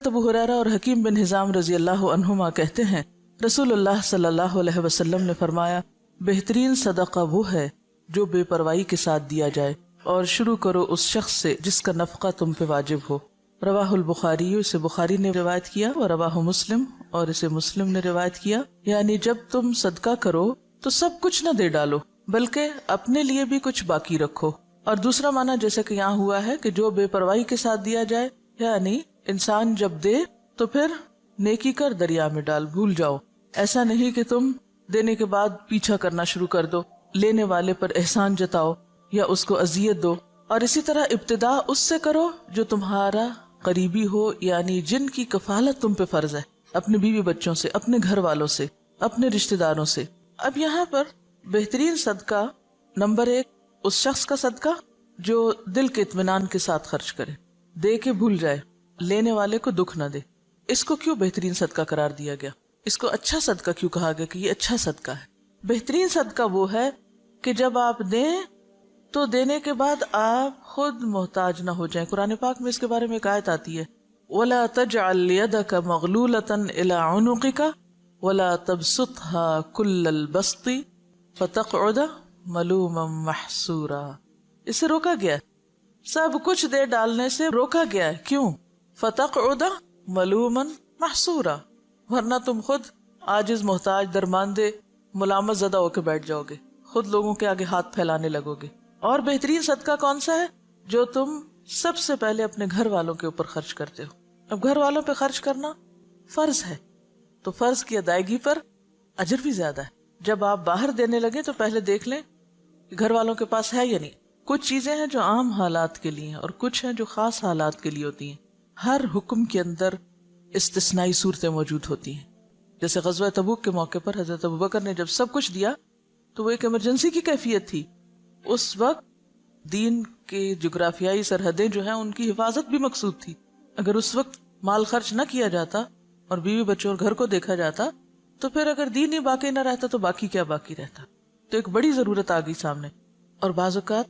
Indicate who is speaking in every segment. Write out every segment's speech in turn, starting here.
Speaker 1: ابو ہریرہ اور حکیم بن حزام رضی اللہ عنہما کہتے ہیں رسول اللہ صلی اللہ علیہ وسلم نے فرمایا بہترین صدقہ وہ ہے جو بے پرواہی کے ساتھ دیا جائے، اور شروع کرو اس شخص سے جس کا نفقہ تم پہ واجب ہو۔ رواہ البخاری، اسے بخاری نے روایت کیا، اور رواہ مسلم، اور اسے مسلم نے روایت کیا۔ یعنی جب تم صدقہ کرو تو سب کچھ نہ دے ڈالو بلکہ اپنے لیے بھی کچھ باقی رکھو۔ اور دوسرا معنی جیسے کہ یہاں ہوا ہے کہ جو بے پرواہی کے ساتھ دیا جائے، یعنی انسان جب دے تو پھر نیکی کر دریا میں ڈال، بھول جاؤ۔ ایسا نہیں کہ تم دینے کے بعد پیچھا کرنا شروع کر دو، لینے والے پر احسان جتاؤ یا اس کو اذیت دو۔ اور اسی طرح ابتدا اس سے کرو جو تمہارا قریبی ہو، یعنی جن کی کفالت تم پہ فرض ہے، اپنے بیوی بچوں سے، اپنے گھر والوں سے، اپنے رشتہ داروں سے۔ اب یہاں پر بہترین صدقہ نمبر 1 اس شخص کا صدقہ جو دل کے اطمینان کے ساتھ خرچ کرے، دے کے بھول جائے، لینے والے کو دکھ نہ دے۔ اس کو کیوں بہترین صدقہ قرار دیا گیا؟ اس کو اچھا صدقہ کیوں کہا گیا کہ یہ اچھا صدقہ ہے؟ بہترین صدقہ وہ ہے کہ جب آپ دیں تو دینے کے بعد آپ خود محتاج نہ ہو جائیں۔ قرآن پاک میں اس کے بارے میں ایک آیت آتی ہے وَلَا تَجْعَلْ يَدَكَ مَغْلُولَةً إِلَىٰ عُنُقِكَ وَلَا تَبْسُطْهَا كُلَّ الْبَسْطِ فَتَقْعُدَ مَلُومًا مَحْسُورًا۔ اسے روکا گیا ہے، سب کچھ دے ڈالنے سے روکا گیا ہے۔ کیوں؟ فَتَقْعُدَ مَلُومًا مَحْسُورًا، ورنہ تم خود عاجز، محتاج، درماندے، ملامت زدہ ہو کے بیٹھ جاؤ گے، خود لوگوں کے آگے ہاتھ پھیلانے لگو گے۔ اور بہترین صدقہ کون سا ہے؟ جو تم سب سے پہلے اپنے گھر والوں کے اوپر خرچ کرتے ہو۔ اب گھر والوں پہ خرچ کرنا فرض ہے، تو فرض کی ادائیگی پر اجر بھی زیادہ ہے۔ جب آپ باہر دینے لگے تو پہلے دیکھ لیں کہ گھر والوں کے پاس ہے یا نہیں۔ کچھ چیزیں ہیں جو عام حالات کے لیے ہیں اور کچھ ہیں جو خاص حالات کے لیے ہوتی ہیں۔ ہر حکم کے اندر استثنائی صورتیں موجود ہوتی ہیں۔ جیسے غزوہ تبوک کے موقع پر حضرت ابوبکر نے جب سب کچھ دیا تو وہ ایک ایمرجنسی کی کیفیت تھی۔ اس وقت دین کے جغرافیائی سرحدیں جو ہیں ان کی حفاظت بھی مقصود تھی۔ اگر اس وقت مال خرچ نہ کیا جاتا اور بیوی بچوں اور گھر کو دیکھا جاتا تو پھر اگر دین ہی باقی نہ رہتا تو باقی کیا باقی رہتا؟ تو ایک بڑی ضرورت آ گئی سامنے۔ اور بعض اوقات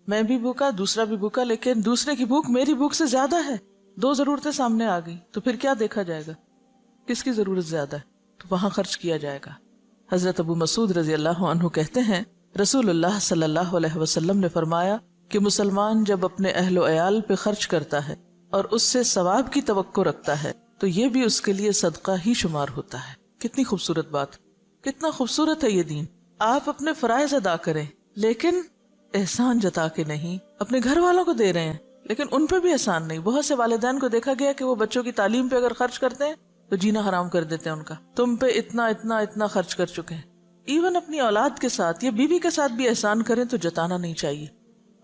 Speaker 1: میں بھی بھوکا، دوسرا بھی بھوکا، لیکن دوسرے کی بھوک میری بھوک سے زیادہ ہے، دو ضرورتیں سامنے آ گئی، تو پھر کیا دیکھا جائے گا؟ کس کی ضرورت زیادہ ہے؟ تو وہاں خرچ کیا جائے گا۔ حضرت ابو مسعود رضی اللہ عنہ کہتے ہیں رسول اللہ صلی اللہ علیہ وسلم نے فرمایا کہ مسلمان جب اپنے اہل و عیال پہ خرچ کرتا ہے اور اس سے ثواب کی توقع رکھتا ہے تو یہ بھی اس کے لیے صدقہ ہی شمار ہوتا ہے۔ کتنی خوبصورت بات، کتنا خوبصورت ہے یہ دین۔ آپ اپنے فرائض ادا کریں لیکن احسان جتا کے نہیں۔ اپنے گھر والوں کو دے رہے ہیں لیکن ان پہ بھی احسان نہیں۔ بہت سے والدین کو دیکھا گیا کہ وہ بچوں کی تعلیم پہ اگر خرچ کرتے ہیں تو جینا حرام کر دیتے ہیں ان کا، تم پہ اتنا اتنا اتنا خرچ کر چکے ہیں۔ ایون اپنی اولاد کے ساتھ یا بیوی کے ساتھ بھی احسان کریں تو جتانا نہیں چاہیے۔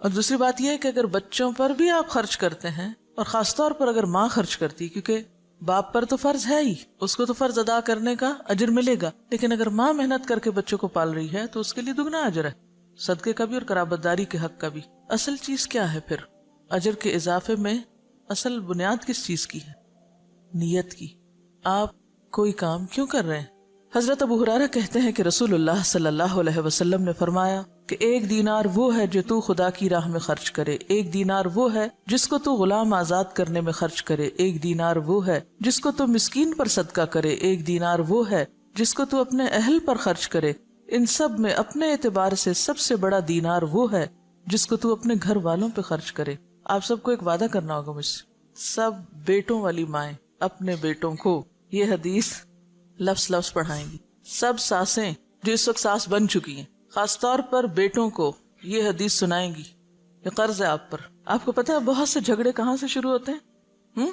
Speaker 1: اور دوسری بات یہ ہے کہ اگر بچوں پر بھی آپ خرچ کرتے ہیں، اور خاص طور پر اگر ماں خرچ کرتی، کیونکہ باپ پر تو فرض ہے ہی، اس کو تو فرض ادا کرنے کا اجر ملے گا، لیکن اگر ماں محنت کر کے بچوں کو پال رہی ہے تو اس کے لیے دگنا اجر ہے، صدقے کا بھی اور قرابت داری کے حق کا بھی۔ اصل چیز کیا ہے پھر اجر کے اضافے میں؟ اصل بنیاد کس چیز کی ہے؟ نیت کی۔ آپ کوئی کام کیوں کر رہے ہیں؟ حضرت ابو ہریرہ کہتے ہیں کہ رسول اللہ صلی اللہ علیہ وسلم نے فرمایا کہ 1 دینار وہ ہے جو تو خدا کی راہ میں خرچ کرے، 1 دینار وہ ہے جس کو تو غلام آزاد کرنے میں خرچ کرے، 1 دینار وہ ہے جس کو تو مسکین پر صدقہ کرے، 1 دینار وہ ہے جس کو تو اپنے اہل پر خرچ کرے۔ ان سب میں اپنے اعتبار سے سب سے بڑا دینار وہ ہے جس کو تو اپنے گھر والوں پہ خرچ کرے۔ آپ سب کو ایک وعدہ کرنا ہوگا مجھ سے، سب بیٹوں والی مائیں اپنے بیٹوں کو یہ حدیث لفظ لفظ پڑھائیں گی۔ سب ساسیں جو اس وقت ساس بن چکی ہیں خاص طور پر بیٹوں کو یہ حدیث سنائیں گی۔ یہ قرض ہے آپ پر۔ آپ کو پتہ ہے بہت سے جھگڑے کہاں سے شروع ہوتے ہیں؟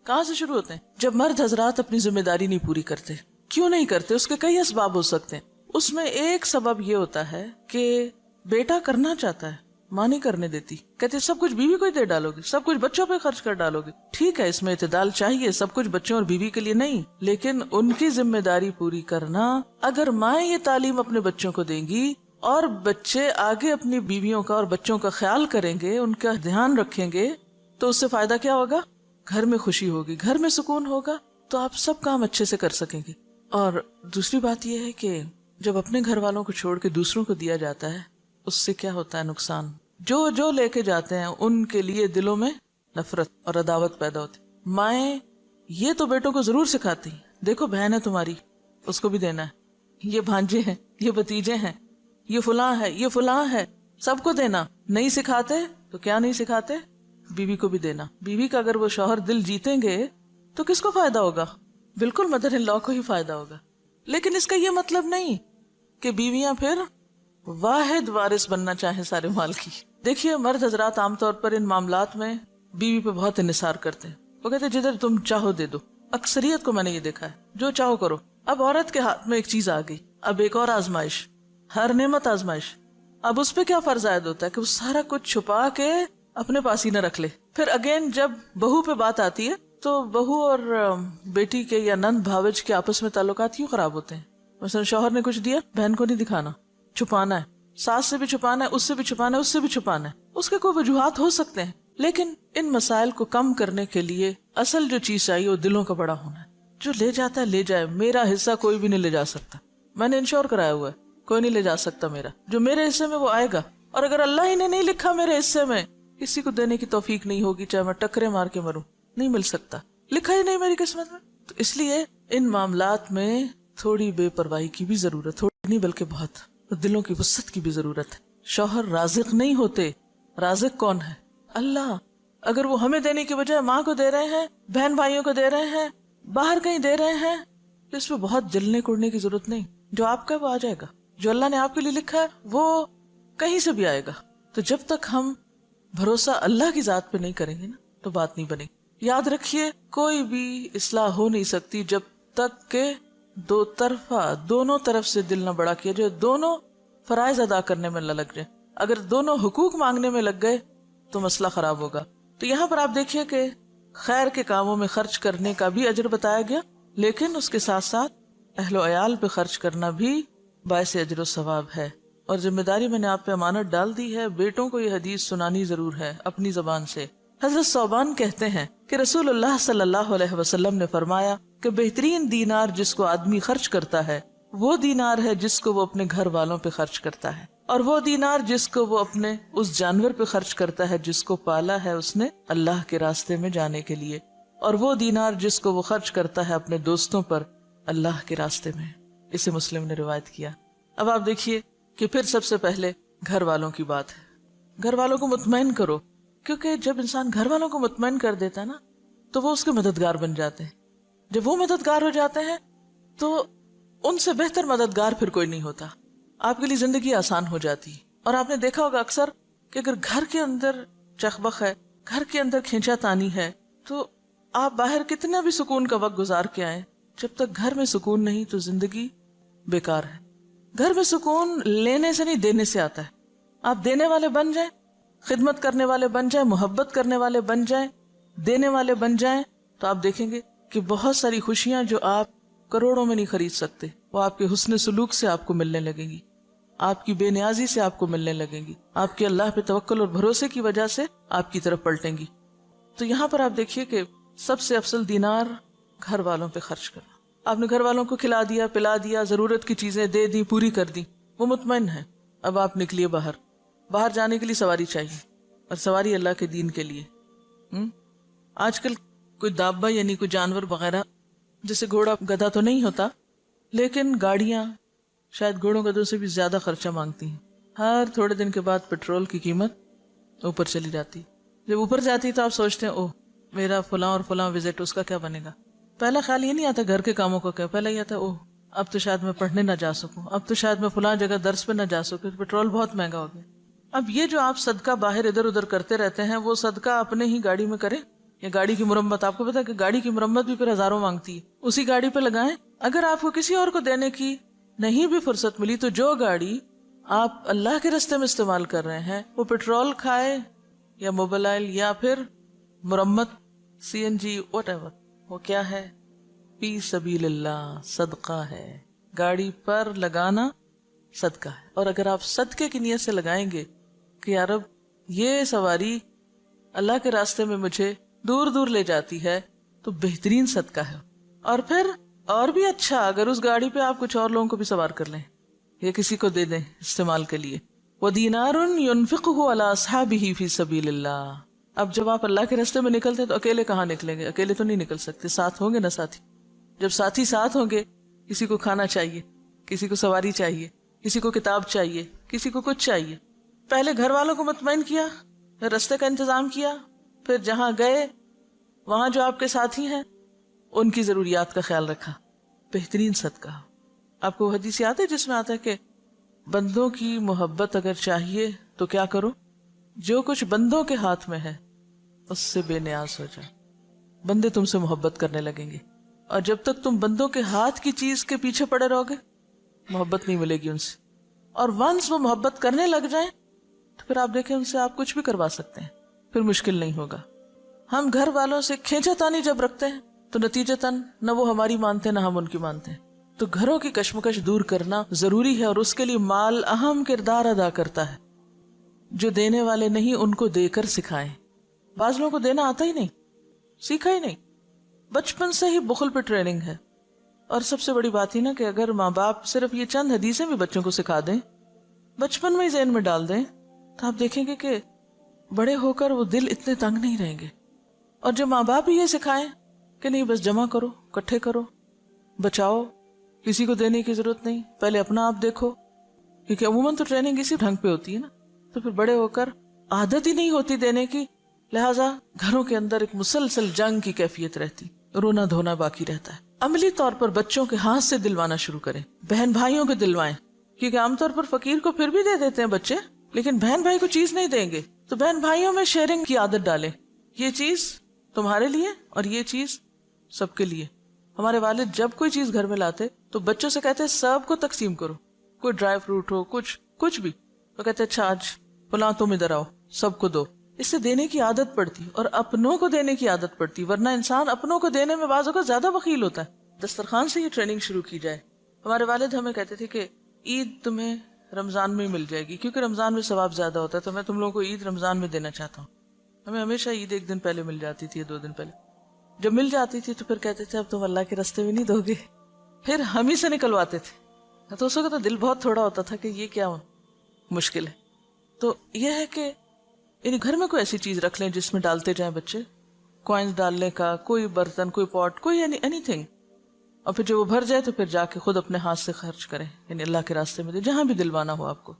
Speaker 1: کہاں سے شروع ہوتے ہیں؟ جب مرد حضرات اپنی ذمہ داری نہیں پوری کرتے۔ کیوں نہیں کرتے؟ اس کے کئی اسباب ہو سکتے ہیں۔ اس میں ایک سبب یہ ہوتا ہے کہ بیٹا کرنا چاہتا ہے، ماں نہیں کرنے دیتی، کہتے سب کچھ بیوی کو ہی دے ڈالو گے، سب کچھ بچوں پہ خرچ کر ڈالو گے۔ ٹھیک ہے، اس میں اعتدال چاہیے، سب کچھ بچوں اور بیوی کے لیے نہیں، لیکن ان کی ذمہ داری پوری کرنا۔ اگر مائیں یہ تعلیم اپنے بچوں کو دیں گی اور بچے آگے اپنی بیویوں کا اور بچوں کا خیال کریں گے، ان کا دھیان رکھیں گے، تو اس سے فائدہ کیا ہوگا؟ گھر میں خوشی ہوگی، گھر میں سکون ہوگا، تو آپ سب کام اچھے سے کر سکیں گے۔ اور دوسری بات یہ ہے کہ جب اپنے گھر والوں کو چھوڑ کے دوسروں کو دیا جاتا ہے، اس سے کیا ہوتا ہے نقصان؟ جو لے کے جاتے ہیں ان کے لیے دلوں میں نفرت اور عداوت پیدا ہوتی۔ مائیں یہ تو بیٹوں کو ضرور سکھاتی ہیں، دیکھو بہن ہے تمہاری، اس کو بھی دینا ہے، یہ بھانجے ہیں، یہ بھتیجے ہیں، یہ فلاں ہے، یہ فلاں ہے، سب کو دینا. نہیں سکھاتے تو کیا نہیں سکھاتے؟ بیوی کو بھی دینا. بیوی کا اگر وہ شوہر دل جیتیں گے تو کس کو فائدہ ہوگا؟ بالکل مدر ان لا کو ہی فائدہ ہوگا. لیکن اس کا یہ مطلب نہیں کہ بیویاں پھر واحد وارث بننا چاہیں سارے مال کی. دیکھیے مرد حضرات عام طور پر ان معاملات میں بیوی پہ بہت انحصار کرتے ہیں. وہ کہتے ہیں جدھر تم چاہو دے دو. اکثریت کو میں نے یہ دیکھا ہے، جو چاہو کرو. اب عورت کے ہاتھ میں ایک چیز آ گئی، اب ایک اور آزمائش، ہر نعمت آزمائش. اب اس پہ کیا فرض عائد ہوتا ہے کہ وہ سارا کچھ چھپا کے اپنے پاس ہی نہ رکھ لے. پھر اگین جب بہو پہ بات آتی ہے تو بہو اور بیٹی کے یا نند بھاوج کے آپس میں تعلقات کیوں خراب ہوتے ہیں؟ مثلا شوہر نے کچھ دیا، بہن کو نہیں دکھانا، چھپانا ہے. ساس سے بھی چھپانا ہے، اس سے بھی چھپانا ہے، اس سے بھی چھپانا ہے. اس کے کوئی وجوہات ہو سکتے ہیں، لیکن ان مسائل کو کم کرنے کے لیے اصل جو چیز چاہیے وہ دلوں کا بڑا ہونا ہے. جو لے جاتا ہے لے جائے، میرا حصہ کوئی بھی نہیں لے جا سکتا. میں نے انشور کرایا ہوا ہے، کوئی نہیں لے جا سکتا میرا. جو میرے حصے میں وہ آئے گا، اور اگر اللہ ہی نے نہیں لکھا میرے حصے میں، کسی کو دینے کی توفیق نہیں ہوگی، چاہے میں ٹکرے مار کے مروں، نہیں مل سکتا، لکھا ہی نہیں میری قسمت میں. تو اس لیے ان معاملات میں تھوڑی بے پرواہی کی بھی ضرورت، تھوڑی نہیں بلکہ بہت، دلوں کی وسعت کی بھی ضرورت ہے. شوہر رازق نہیں ہوتے، رازق کون ہے؟ اللہ. اگر وہ ہمیں دینے کی بجائے ماں کو دے رہے ہیں، بہن بھائیوں کو دے رہے ہیں، باہر کہیں دے رہے ہیں، تو اس پہ بہت جلنے کوڑنے کی ضرورت نہیں. جو آپ کا وہ آ جائے گا، جو اللہ نے آپ کے لیے لکھا ہے وہ کہیں سے بھی آئے گا. تو جب تک ہم بھروسہ اللہ کی ذات پہ نہیں کریں گے نا تو بات نہیں بنے گی. یاد رکھیے کوئی بھی اصلاح ہو نہیں سکتی جب تک کہ دو طرفہ، دونوں طرف سے دل نہ بڑا کیا جائے، دونوں فرائض ادا کرنے میں نہ لگ جائے. اگر دونوں حقوق مانگنے میں لگ گئے تو مسئلہ خراب ہوگا. تو یہاں پر آپ دیکھیے کہ خیر کے کاموں میں خرچ کرنے کا بھی اجر بتایا گیا، لیکن اس کے ساتھ ساتھ اہل و عیال پہ خرچ کرنا بھی باعث اجر و ثواب ہے. اور ذمہ داری میں نے آپ پہ امانت ڈال دی ہے، بیٹوں کو یہ حدیث سنانی ضرور ہے اپنی زبان سے. حضرت ثوبان کہتے ہیں کہ رسول اللہ صلی اللہ علیہ وسلم نے فرمایا کہ بہترین دینار جس کو آدمی خرچ کرتا ہے وہ دینار ہے جس کو وہ اپنے گھر والوں پہ خرچ کرتا ہے، اور وہ دینار جس کو وہ اپنے اس جانور پہ خرچ کرتا ہے جس کو پالا ہے اس نے اللہ کے راستے میں جانے کے لیے، اور وہ دینار جس کو وہ خرچ کرتا ہے اپنے دوستوں پر اللہ کے راستے میں. اسے مسلم نے روایت کیا. اب آپ دیکھیے کہ پھر سب سے پہلے گھر والوں کی بات ہے. گھر والوں کو مطمئن کرو، کیونکہ جب انسان گھر والوں کو مطمئن کر دیتا ہے نا تو وہ اس کے مددگار بن جاتے ہیں. جب وہ مددگار ہو جاتے ہیں تو ان سے بہتر مددگار پھر کوئی نہیں ہوتا. آپ کے لیے زندگی آسان ہو جاتی. اور آپ نے دیکھا ہوگا اکثر کہ اگر گھر کے اندر چخبخ ہے، گھر کے اندر کھینچا تانی ہے، تو آپ باہر کتنا بھی سکون کا وقت گزار کے آئیں، جب تک گھر میں سکون نہیں تو زندگی بیکار ہے. گھر میں سکون لینے سے نہیں دینے سے آتا ہے. آپ دینے والے بن جائیں، خدمت کرنے والے بن جائیں، محبت کرنے والے بن جائیں، دینے والے بن جائیں، تو آپ دیکھیں گے کہ بہت ساری خوشیاں جو آپ کروڑوں میں نہیں خرید سکتے وہ آپ کے حسن سلوک سے آپ کو ملنے لگیں گی، آپ کی بے نیازی سے آپ کو ملنے لگیں گی، آپ کے اللہ پہ توکل اور بھروسے کی وجہ سے آپ کی طرف پلٹیں گی. تو یہاں پر آپ دیکھیے کہ سب سے افضل دینار گھر والوں پہ خرچ کرنا. آپ نے گھر والوں کو کھلا دیا، پلا دیا، ضرورت کی چیزیں دے دی، پوری کر دی، وہ مطمئن ہے. اب آپ نکلیے باہر جانے کے لیے سواری چاہیے، اور سواری اللہ کے دین کے لیے. آج کل کوئی دابہ یعنی کوئی جانور وغیرہ، جیسے گھوڑا گدھا تو نہیں ہوتا، لیکن گاڑیاں شاید گھوڑوں گدھوں سے بھی زیادہ خرچہ مانگتی ہیں. ہر تھوڑے دن کے بعد پیٹرول کی قیمت اوپر چلی جاتی. جب اوپر جاتی تو آپ سوچتے ہیں اوہ میرا فلاں اور فلاں وزٹ، اس کا کیا بنے گا. پہلا خیال یہ نہیں آتا گھر کے کاموں کا کیا، پہلا یہ آتا اوہ اب تو شاید میں پڑھنے نہ جا سکوں، اب تو شاید میں فلاں جگہ درس پہ نہ جا سکوں، پیٹرول بہت مہنگا ہو گیا. اب یہ جو آپ صدقہ باہر ادھر ادھر کرتے رہتے ہیں، وہ صدقہ اپنے ہی گاڑی میں کریں، یا گاڑی کی مرمت. آپ کو پتا ہے کہ گاڑی کی مرمت بھی پھر ہزاروں مانگتی ہے، اسی گاڑی پہ لگائیں. اگر آپ کو کسی اور کو دینے کی نہیں بھی فرصت ملی تو جو گاڑی آپ اللہ کے راستے میں استعمال کر رہے ہیں وہ پیٹرول کھائے یا موبائل یا پھر مرمت، سی این جی، واٹ ایور، وہ کیا ہے؟ فی سبیل اللہ، صدقہ ہے. گاڑی پر لگانا صدقہ ہے. اور اگر آپ صدقے کی نیت سے لگائیں گے کہ یا رب یہ سواری اللہ کے راستے میں مجھے دور دور لے جاتی ہے، تو بہترین صدقہ ہے. اور پھر اور بھی اچھا اگر اس گاڑی پہ آپ کچھ اور لوگوں کو بھی سوار کر لیں یا کسی کو دے دیں استعمال کے لیے. وَدِينَارٌ يُنْفِقُهُ عَلَىٰ أَصْحَابِهِ فِي سَبِيلِ اللَّهِ. اب جب آپ اللہ کے راستے میں نکلتے تو اکیلے کہاں نکلیں گے؟ اکیلے تو نہیں نکل سکتے، ساتھ ہوں گے نا ساتھی. جب ساتھی ساتھ ہوں گے، کسی کو کھانا چاہیے، کسی کو سواری چاہیے، کسی کو کتاب چاہیے، کسی کو کچھ چاہیے. پہلے گھر والوں کو مطمئن کیا، پھر راستے کا انتظام کیا، پھر جہاں گئے وہاں جو آپ کے ساتھی ہیں ان کی ضروریات کا خیال رکھا. بہترین صدقہ. آپ کو حدیث یاد ہے جس میں آتا ہے کہ بندوں کی محبت اگر چاہیے تو کیا کرو؟ جو کچھ بندوں کے ہاتھ میں ہے اس سے بے نیاز ہو جائے. بندے تم سے محبت کرنے لگیں گے، اور جب تک تم بندوں کے ہاتھ کی چیز کے پیچھے پڑے رہو گے محبت نہیں ملے گی ان سے. اور ونس وہ محبت کرنے لگ جائیں تو پھر آپ دیکھیں ان سے آپ کچھ بھی کروا سکتے ہیں، پھر مشکل نہیں ہوگا. ہم گھر والوں سے کھینچا تانی جب رکھتے ہیں تو نتیجتاً نہ وہ ہماری مانتے نہ ہم ان کی مانتے ہیں. تو گھروں کی کشمکش دور کرنا ضروری ہے، اور اس کے لیے مال اہم کردار ادا کرتا ہے. جو دینے والے نہیں ان کو دے کر سکھائیں. بعض لوگوں کو دینا آتا ہی نہیں، سیکھا ہی نہیں، بچپن سے ہی بخل پہ ٹریننگ ہے. اور سب سے بڑی بات ہی نا کہ اگر ماں باپ صرف یہ چند حدیثیں بھی بچوں کو سکھا دیں، بچپن میں ہی ذہن میں ڈال دیں، تو آپ دیکھیں گے کہ بڑے ہو کر وہ دل اتنے تنگ نہیں رہیں گے. اور جو ماں باپ ہی یہ سکھائیں کہ نہیں بس جمع کرو، کٹھے کرو، بچاؤ، کسی کو دینے کی ضرورت نہیں، پہلے اپنا آپ دیکھو، کیونکہ عموماً تو ٹریننگ اسی ڈھنگ پہ ہوتی ہے نا، تو پھر بڑے ہو کر عادت ہی نہیں ہوتی دینے کی. لہٰذا گھروں کے اندر ایک مسلسل جنگ کی کیفیت رہتی، رونا دھونا باقی رہتا ہے. عملی طور پر بچوں کے ہاتھ سے دلوانا شروع کریں، بہن بھائیوں کو دلوائیں، کیونکہ عام طور پر فقیر کو پھر بھی دے دیتے ہیں بچے، لیکن بہن بھائی کو چیز نہیں دیں گے. تو بہن بھائیوں میں شیئرنگ کی عادت ڈالیں، یہ چیز تمہارے لیے اور یہ چیز سب کے لیے. ہمارے والد جب کوئی چیز گھر میں لاتے تو بچوں سے کہتے سب کو تقسیم کرو، کوئی ڈرائی فروٹ ہو، کچھ بھی، تو کہتے اچھا آج فلاں تم ادھر آؤ، سب کو دو. اس سے دینے کی عادت پڑتی اور اپنوں کو دینے کی عادت پڑتی، ورنہ انسان اپنوں کو دینے میں بعض اوقات زیادہ بخیل ہوتا ہے. دسترخوان سے یہ ٹریننگ شروع کی جائے. ہمارے والد ہمیں کہتے تھے کہ عید تمہیں رمضان میں مل جائے گی، کیونکہ رمضان میں ثواب زیادہ ہوتا ہے، تو میں تم لوگوں کو عید رمضان میں دینا چاہتا ہوں. ہمیں ہمیشہ عید ایک دن پہلے مل جاتی تھی، 2 دن پہلے. جب مل جاتی تھی تو پھر کہتے تھے اب تم اللہ کے راستے میں نہیں دو گے، پھر ہم ہی سے نکلواتے تھے. تو اس وقت تو دل بہت تھوڑا ہوتا تھا کہ یہ کیا مشکل ہے. تو یہ ہے کہ یعنی گھر میں کوئی ایسی چیز رکھ لیں جس میں ڈالتے جائیں بچے، کوائنز ڈالنے کا، کوئی برتن، کوئی پاٹ، کوئی اینی تھنگ. اور پھر جب وہ بھر جائے تو پھر جا کے خود اپنے ہاتھ سے خرچ کریں، یعنی اللہ کے راستے میں دیں، جہاں بھی دلوانا ہو آپ کو.